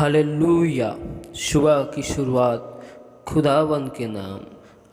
Hallelujah. सुबह की शुरुआत खुदावन के नाम।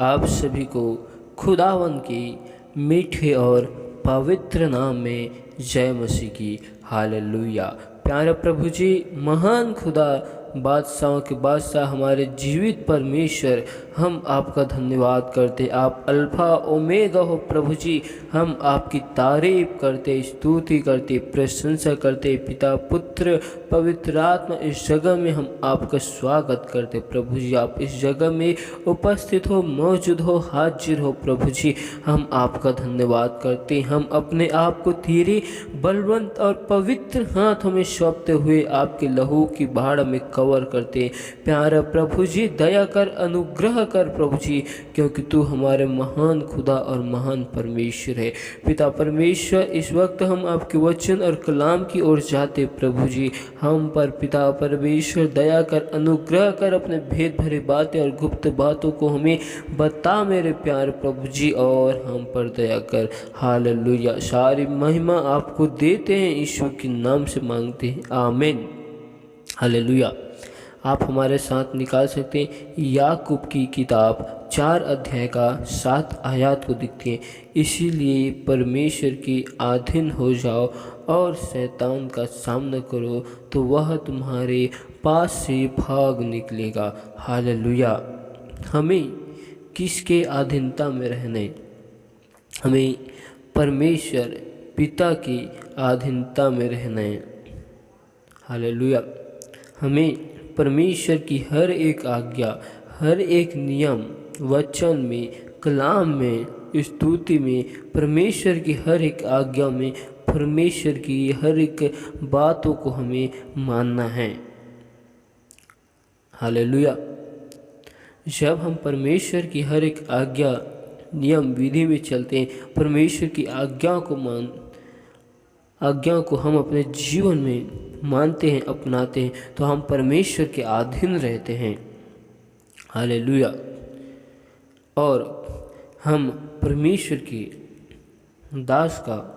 आप सभी को खुदावन की मीठे और पवित्र नाम में जय मसीह की। हालेलुया। प्यारे प्रभु जी, महान खुदा, बादशाहों के बादशाह, हमारे जीवित परमेश्वर, हम आपका धन्यवाद करते। आप अल्फा ओमेगा हो प्रभु जी। हम आपकी तारीफ करते, स्तुति करते, प्रशंसा करते। पिता, पुत्र, पवित्र आत्मा, इस जगह में हम आपका स्वागत करते प्रभु जी। आप इस जगह में उपस्थित हो, मौजूद हो, हाजिर हो प्रभु जी। हम आपका धन्यवाद करते। हम अपने आप को तेरे बलवंत और पवित्र हाथों में सौंपते हुए आपके लहू की बाढ़ में कवर करते। प्यारा प्रभु जी, दया कर, अनुग्रह कर प्रभु जी, क्योंकि तू हमारे महान खुदा और महान परमेश्वर है। पिता परमेश्वर, इस वक्त हम आपके वचन और कलाम की ओर जाते प्रभु जी। हम पर पिता परमेश्वर दया कर, अनुग्रह कर, अपने भेद भरी बातें और गुप्त बातों को हमें बता मेरे प्यारे प्रभु जी, और हम पर दया कर। हालेलुया। सारी महिमा आपको देते हैं, यीशु के नाम से मांगते हैं, आमीन। हालेलुया। आप हमारे साथ निकाल सकते हैं याकूब की किताब 4 अध्याय का 7 आयत को दिखती है। इसीलिए परमेश्वर की अधीन हो जाओ और शैतान का सामना करो, तो वह तुम्हारे पास से भाग निकलेगा। हालेलुया। हमें किसके अधीनता में रहने? हमें परमेश्वर पिता की अधीनता में रहना है। हालेलुया। हमें परमेश्वर की हर एक आज्ञा, हर एक नियम, वचन में, कलाम में, स्तुति में, परमेश्वर की हर एक आज्ञा में, परमेश्वर की हर एक बातों को हमें मानना है। हालेलुया। जब हम परमेश्वर की हर एक आज्ञा, नियम, विधि में चलते हैं, परमेश्वर की आज्ञा को हम अपने जीवन में मानते हैं, अपनाते हैं, तो हम परमेश्वर के अधीन रहते हैं। हालेलुया। और हम परमेश्वर की दास का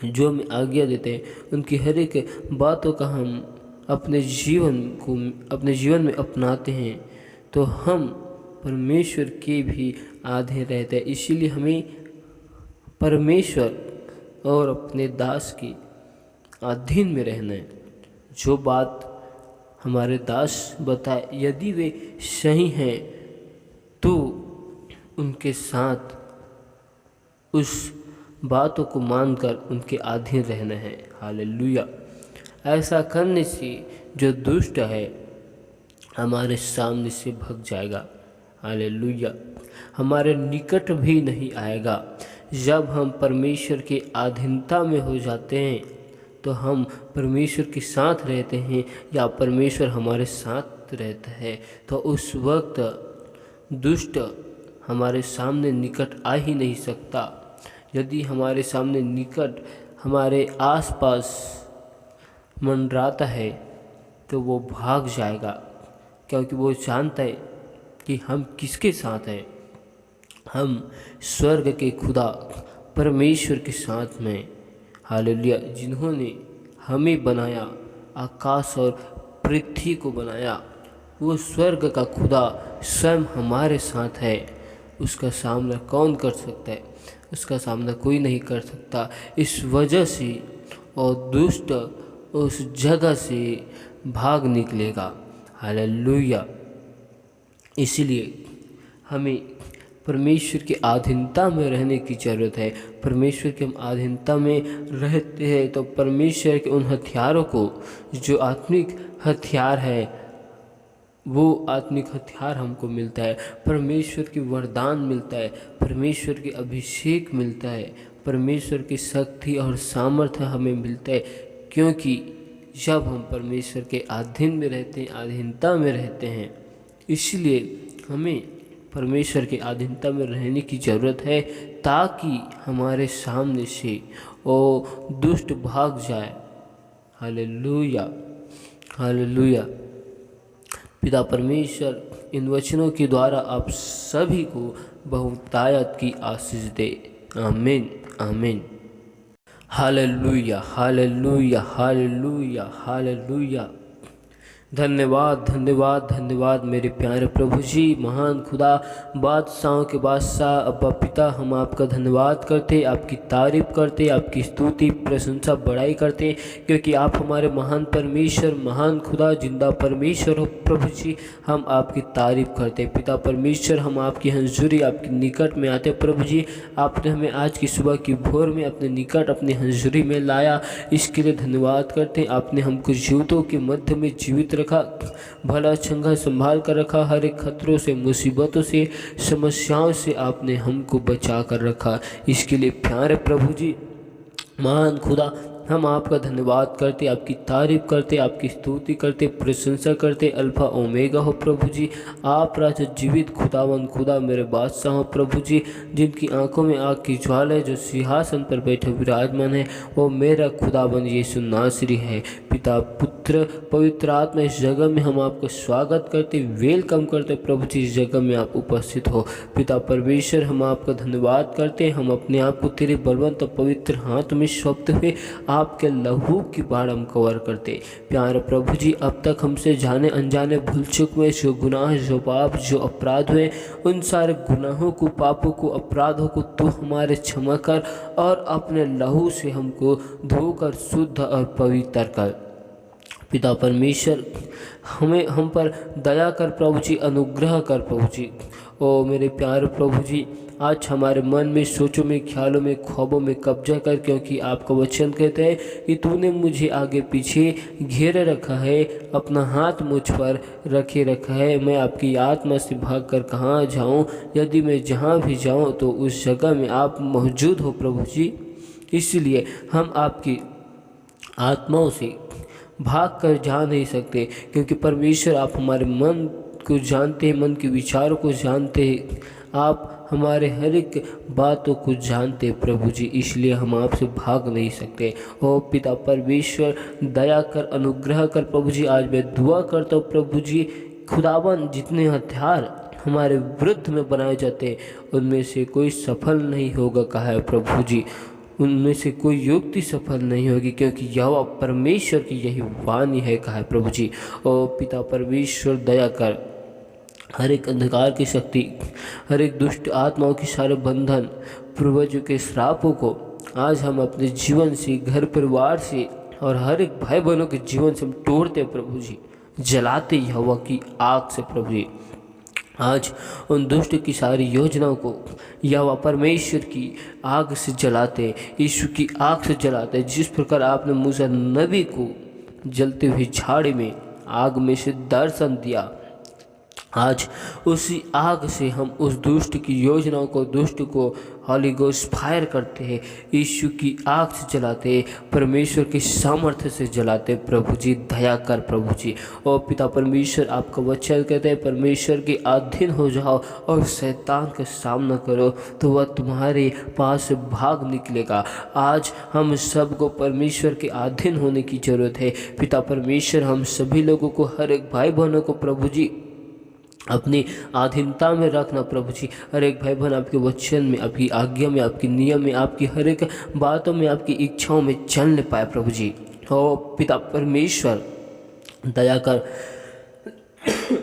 जो हमें आज्ञा देते हैं, उनकी हर एक बातों का हम अपने जीवन में अपनाते हैं, तो हम परमेश्वर के भी अधीन रहते हैं। इसीलिए हमें परमेश्वर और अपने दास की अधीन में रहना है। जो बात हमारे दास बताए, यदि वे सही हैं, तो उनके साथ उस बातों को मानकर उनके अधीन रहना है। हालेलुया। ऐसा करने से जो दुष्ट है हमारे सामने से भाग जाएगा। हालेलुया। हमारे निकट भी नहीं आएगा। जब हम परमेश्वर के अधीनता में हो जाते हैं, तो हम परमेश्वर के साथ रहते हैं, या परमेश्वर हमारे साथ रहता है, तो उस वक्त दुष्ट हमारे सामने निकट आ ही नहीं सकता। यदि हमारे सामने निकट, हमारे आसपास मंडराता है, तो वो भाग जाएगा, क्योंकि वो जानता है कि हम किसके साथ हैं। हम स्वर्ग के खुदा परमेश्वर के साथ में। हालेलुया। जिन्होंने हमें बनाया, आकाश और पृथ्वी को बनाया, वो स्वर्ग का खुदा स्वयं हमारे साथ है। उसका सामना कौन कर सकता है? उसका सामना कोई नहीं कर सकता। इस वजह से और दुष्ट उस जगह से भाग निकलेगा। हालेलुया। इसलिए हमें परमेश्वर की अधीनता में रहने की ज़रूरत है। परमेश्वर के हम अधीनता में रहते हैं, तो परमेश्वर के उन हथियारों को, जो आत्मिक हथियार है, वो आत्मिक हथियार हमको मिलता है। परमेश्वर की वरदान मिलता है, परमेश्वर की अभिषेक मिलता है, परमेश्वर की शक्ति और सामर्थ्य हमें मिलता है। क्योंकि जब हम परमेश्वर के अधीन में रहते हैं, अधीनता में रहते हैं, इसलिए हमें परमेश्वर के अधीनता में रहने की ज़रूरत है, ताकि हमारे सामने से वो दुष्ट भाग जाए। हालेलुया। हालेलुया। पिता परमेश्वर इन वचनों के द्वारा आप सभी को बहुतायत की आशीष दे। आमीन, आमीन। Hallelujah, hallelujah, hallelujah, hallelujah. धन्यवाद धन्यवाद धन्यवाद मेरे प्यारे प्रभु जी, महान खुदा, बादशाहों के बादशाह अब्बा पिता, हम आपका धन्यवाद करते, आपकी तारीफ करते, आपकी स्तुति प्रशंसा बड़ाई करते, क्योंकि आप हमारे महान परमेश्वर, महान खुदा, जिंदा परमेश्वर हो प्रभु जी। हम आपकी तारीफ करते पिता परमेश्वर, हम आपकी हंजूरी, आपके निकट में आते प्रभु जी। आपने हमें आज की सुबह की भोर में अपने निकट, अपनी हंजूरी में लाया, इसके लिए धन्यवाद करते। आपने हमको जीवितों के मध्य में जीवित रखा, भला चंगा संभाल कर रखा, हर एक खतरों से, मुसीबतों से, समस्याओं से आपने हमको बचा कर रखा। इसके लिए प्यारे प्रभु जी, महान खुदा, हम आपका धन्यवाद करते, आपकी तारीफ करते, आपकी स्तुति करते, प्रशंसा करते। अल्फा ओमेगा हो प्रभु जी, आप राजा जीवित खुदावन खुदा, मेरे बादशाह हो प्रभु जी, जिनकी आंखों में आग की ज्वाला है, जो सिंहासन पर बैठे विराजमान है, वो मेरा खुदावन यीशु नासरी है। पिता पुत्र पवित्र आत्मा, इस जगह में हम आपका स्वागत करते, वेलकम करते प्रभु जी, इस जगह में आप उपस्थित हो। पिता परमेश्वर, हम आपका धन्यवाद करते, हम अपने आप को तेरे बलवंत और पवित्र हाथ में सौंपते हुए आपके लहू की बाढ़ हम कवर करते। प्यारे प्रभु जी, अब तक हमसे जाने अनजाने भूल चुक में जो गुनाह, जो पाप, जो अपराध हुए, उन सारे गुनाहों को, पापों को, अपराधों को तू हमारे क्षमा कर और अपने लहू से हमको धोकर शुद्ध और पवित्र कर। पिता परमेश्वर, हम पर दया कर प्रभु जी, अनुग्रह कर प्रभु जी। ओ मेरे प्यारे प्रभु जी, आज हमारे मन में, सोचों में, ख्यालों में, ख्वाबों में कब्जा कर, क्योंकि आपका वचन कहते हैं कि तूने मुझे आगे पीछे घेरे रखा है, अपना हाथ मुझ पर रखे रखा है। मैं आपकी आत्मा से भाग कर कहाँ जाऊँ? यदि मैं जहाँ भी जाऊँ तो उस जगह में आप मौजूद हो प्रभु जी। इसलिए हम आपकी आत्माओं से भाग कर जा नहीं सकते, क्योंकि परमेश्वर आप हमारे मन को जानते हैं, मन के विचारों को जानते हैं, आप हमारे हर एक बातों को जानते हैं प्रभु जी। इसलिए हम आपसे भाग नहीं सकते। ओ पिता परमेश्वर, दया कर, अनुग्रह कर प्रभु जी। आज मैं दुआ करता हूँ प्रभु जी, खुदावन, जितने हथियार हमारे विरुद्ध में बनाए जाते हैं उनमें से कोई सफल नहीं होगा कहा है प्रभु जी, उनमें से कोई युक्ति सफल नहीं होगी, क्योंकि यहोवा परमेश्वर की यही वाणी है कहा है प्रभु जी। ओ पिता परमेश्वर, दया कर, हर एक अंधकार की शक्ति, हर एक दुष्ट आत्माओं की सारे बंधन, पूर्वजों के श्रापों को आज हम अपने जीवन से, घर परिवार से और हर एक भाई बहनों के जीवन से हम तोड़ते प्रभु जी, जलाते यहोवा की आग से प्रभु जी। आज उन दुष्ट की सारी योजनाओं को यहोवा परमेश्वर की आग से जलाते, यीशु की आग से जलाते। जिस प्रकार आपने मूसा नबी को जलते हुए झाड़ी में आग में से दर्शन दिया, आज उसी आग से हम उस दुष्ट की योजनाओं को, दुष्ट को हॉली गोस्ट फायर करते हैं, यीशु की आग से जलाते, परमेश्वर की सामर्थ्य से जलाते प्रभु जी। दया कर प्रभु जी। और पिता परमेश्वर, आपका वचन कहते हैं परमेश्वर के अधीन हो जाओ और शैतान का सामना करो तो वह तुम्हारे पास से भाग निकलेगा। आज हम सबको परमेश्वर के अधीन होने की जरूरत है पिता परमेश्वर। हम सभी लोगों को, हर एक भाई बहनों को प्रभु जी अपनी अधीनता में रखना प्रभु जी। हर एक भाई बहन आपके वचन में, आपकी आज्ञा में, आपके नियम में, आपकी हर एक बातों में, आपकी इच्छाओं में चलने पाए प्रभु जी। ओ पिता परमेश्वर, दया कर,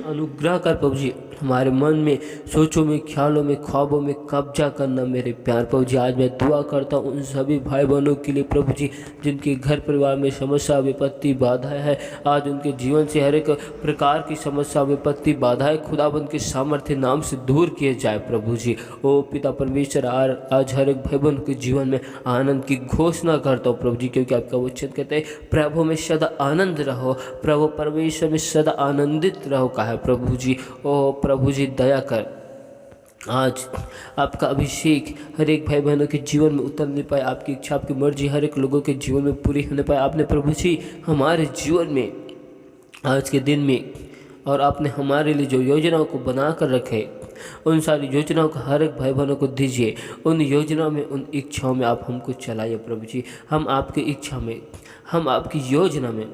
अनुग्रह कर प्रभु जी। हमारे मन में, सोचों में, ख्यालों में, ख्वाबों में कब्जा करना मेरे प्यार प्रभु जी। आज मैं दुआ करता हूँ उन सभी भाई बहनों के लिए प्रभु जी, जिनके घर परिवार में समस्या, विपत्ति, बाधाएं है। आज उनके जीवन से हर एक प्रकार की समस्या, विपत्ति, बाधाएं खुदाबंद के सामर्थ्य नाम से दूर किए जाए प्रभु जी। ओ पिता परमेश्वर, आज हर एक भाई बहन के जीवन में आनंद की घोषणा करता हूँ प्रभु जी, क्योंकि आपका वचन कहते हैं प्रभु में सदा आनंद रहो, प्रभु परमेश्वर में सदा आनंदित रहो कहा है प्रभु जी। ओ प्रभु जी, दया कर, आज आपका अभिषेक हर एक भाई बहनों के जीवन में उतरने पाए, आपकी इच्छा, आपकी मर्जी हर एक लोगों के जीवन में पूरी होने पाए। आपने प्रभु जी हमारे जीवन में आज के दिन में, और आपने हमारे लिए जो योजनाओं को बना कर रखे, उन सारी योजनाओं को हर एक भाई बहनों को दीजिए। उन योजनाओं में, उन इच्छाओं में आप हमको चलाइए प्रभु जी। हम आपकी इच्छा में, हम आपकी योजना में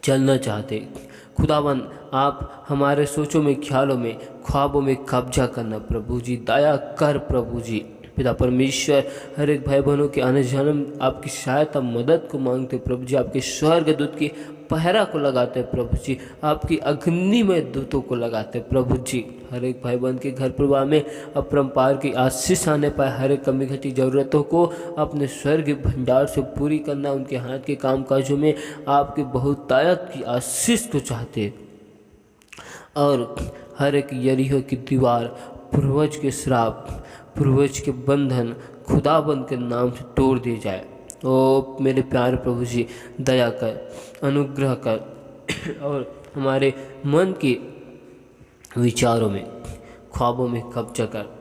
चलना चाहते खुदावन। आप हमारे सोचों में, ख्यालों में, ख्वाबों में कब्जा करना प्रभु जी। दया कर प्रभु जी। पिता परमेश्वर, हर एक भाई बहनों के आने जाने आपकी सहायता, मदद को मांगते प्रभु जी। आपके स्वर्गदूत की पहरा को लगाते हैं प्रभु जी, आपकी अग्नि में दूतों को लगाते हैं प्रभु जी। हर एक भाई बहन के घर परिवार में अपरंपार की आशीष आने पाए, हर एक कमी घटी ज़रूरतों को अपने स्वर्ग भंडार से पूरी करना, उनके हाथ के काम काजों में आपके बहुतायत की आशीष को चाहते हैं। और हर एक यरीहो की दीवार, पूर्वज के श्राप, पूर्वज के बंधन खुदाबंद के नाम से तोड़ दिए जाए। ओ मेरे प्यारे प्रभु जी, दया कर, अनुग्रह कर और हमारे मन के विचारों में, ख्वाबों में कब्जा कर।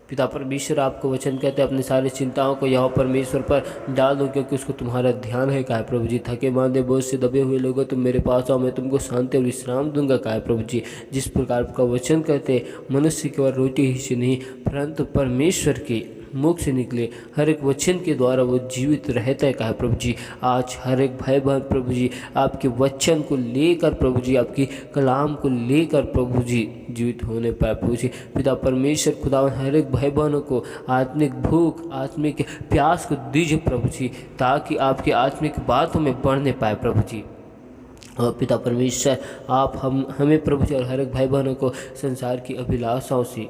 पिता परमेश्वर आपको वचन कहते हैं अपनी सारी चिंताओं को यहोवा परमेश्वर पर डाल दो, क्योंकि उसको तुम्हारा ध्यान है। कहा प्रभु जी, थके मांदे बोझ से दबे हुए लोगों तुम मेरे पास आओ, मैं तुमको शांति और विश्राम दूंगा। कहा प्रभु जी, जिस प्रकार का वचन कहते मनुष्य केवल रोटी ही से नहीं परंतु परमेश्वर के मुख से निकले हर एक वचन के द्वारा वो जीवित रहता है। कहा प्रभु जी, आज हर एक भाई बहन प्रभु जी आपके वचन को लेकर प्रभु जी, आपकी कलाम को लेकर प्रभु जी जीवित होने पाए प्रभु जी। पिता परमेश्वर खुदा हर एक भाई बहनों को आत्मिक भूख, आत्मिक प्यास को दीजिए प्रभु जी, ताकि आपकी आत्मिक बातों में बढ़ने पाए प्रभु जी। और पिता परमेश्वर आप हमें प्रभु जी और हर एक भाई बहनों को संसार की अभिलाषाओं से,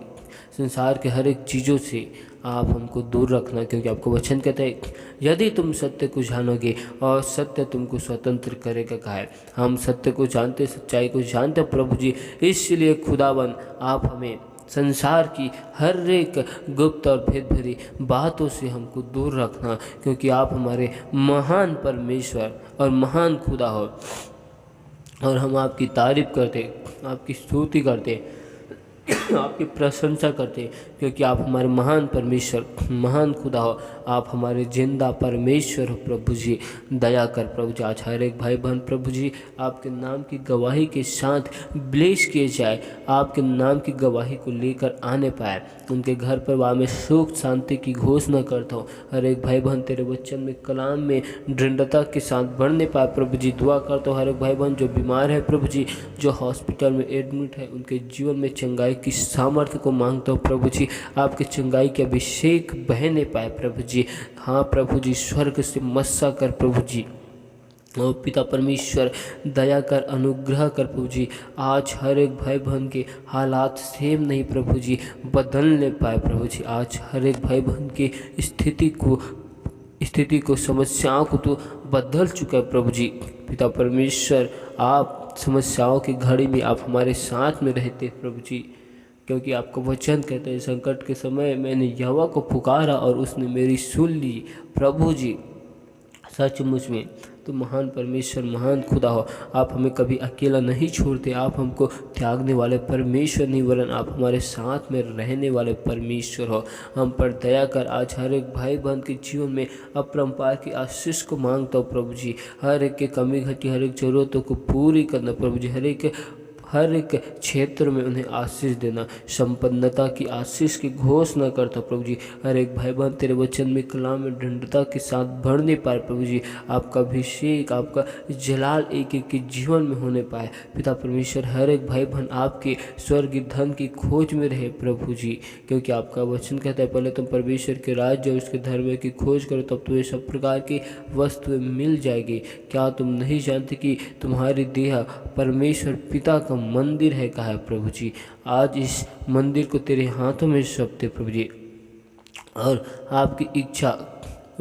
संसार के हर एक चीज़ों से आप हमको दूर रखना, क्योंकि आपको वचन कहते हैं यदि तुम सत्य को जानोगे और सत्य तुमको स्वतंत्र करेगा। कहा है हम सत्य को जानते, सच्चाई को जानते प्रभु जी, इसलिए खुदावन आप हमें संसार की हर एक गुप्त और भेद भरी बातों से हमको दूर रखना, क्योंकि आप हमारे महान परमेश्वर और महान खुदा हो। और हम आपकी तारीफ करते, आपकी स्तुति करते, आपकी प्रशंसा करते, क्योंकि आप हमारे महान परमेश्वर, महान खुदा हो। आप हमारे जिंदा परमेश्वर हो प्रभु जी। दया कर प्रभु जी, आज हर एक भाई बहन प्रभु जी आपके नाम की गवाही के साथ ब्लेस किए जाए, आपके नाम की गवाही को लेकर आने पाए, उनके घर परिवार में सुख शांति की घोषणा करता हूँ। हर एक भाई बहन तेरे वचन में, कलाम में दृढ़ता के साथ बढ़ने पाए प्रभु जी। दुआ करता हूँ हर एक भाई बहन जो बीमार है प्रभु जी, जो हॉस्पिटल में एडमिट है, उनके जीवन में चंगाई की सामर्थ्य को मांगता हूँ प्रभु जी। आपके चंगाई के अभिषेक बहने पाए प्रभु जी। हाँ प्रभु जी, स्वर्ग से मस्सा कर प्रभु जी। और पिता परमेश्वर दया कर, अनुग्रह कर प्रभु जी। आज हर एक भाई बहन के हालात सेम नहीं प्रभु जी, बदलने पाए प्रभु जी। आज हर एक भाई बहन की स्थिति को समस्याओं को तो बदल चुका है प्रभु जी। पिता परमेश्वर आप समस्याओं की घड़ी में आप हमारे साथ में रहते प्रभु जी, क्योंकि आपको वचन कहते हैं संकट के समय मैंने यहोवा को पुकारा और उसने मेरी सुन ली प्रभु जी। सचमुच में तो महान परमेश्वर, महान खुदा हो। आप हमें कभी अकेला नहीं छोड़ते, आप हमको त्यागने वाले परमेश्वर नहीं, वरन आप हमारे साथ में रहने वाले परमेश्वर हो। हम पर दया कर। आज हर एक भाई बहन के जीवन में अपरंपार की आशीष को मांगता हूँ प्रभु जी। हर एक के कमी घटी, हर एक ज़रूरतों को पूरी करना प्रभु जी। हर एक क्षेत्र में उन्हें आशीष देना, संपन्नता की आशीष की घोषणा करता प्रभु जी। हर एक भाई बहन तेरे वचन में, कलाम में दृढ़ता के साथ बढ़ने पाए प्रभु जी। आपका अभिषेक, आपका जलाल एक एक के जीवन में होने पाए पिता परमेश्वर। हर एक भाई बहन आपके स्वर्गीय धन की खोज में रहे प्रभु जी, क्योंकि आपका वचन कहता है पहले तुम परमेश्वर के राज्य और उसके धर्म की खोज करो, तब तुम्हें सब प्रकार की वस्तुएं मिल जाएगी। क्या तुम नहीं जानते कि तुम्हारी देह परमेश्वर पिता का मंदिर है। कहा है प्रभु जी, आज इस मंदिर को तेरे हाथों में सौंपते प्रभु जी। और आपकी इच्छा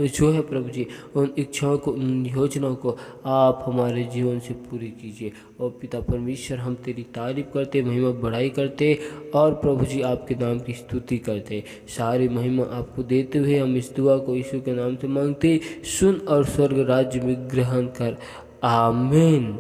जो है प्रभु जी, उन इच्छाओं को, उन योजनाओं को आप हमारे जीवन से पूरी कीजिए। और पिता परमेश्वर हम तेरी तारीफ करते, महिमा बढ़ाई करते और प्रभु जी आपके नाम की स्तुति करते। सारी महिमा आपको देते हुए हम इस दुआ को यीशु के नाम से मांगते, सुन और स्वर्ग राज्य में ग्रहण कर। आमीन।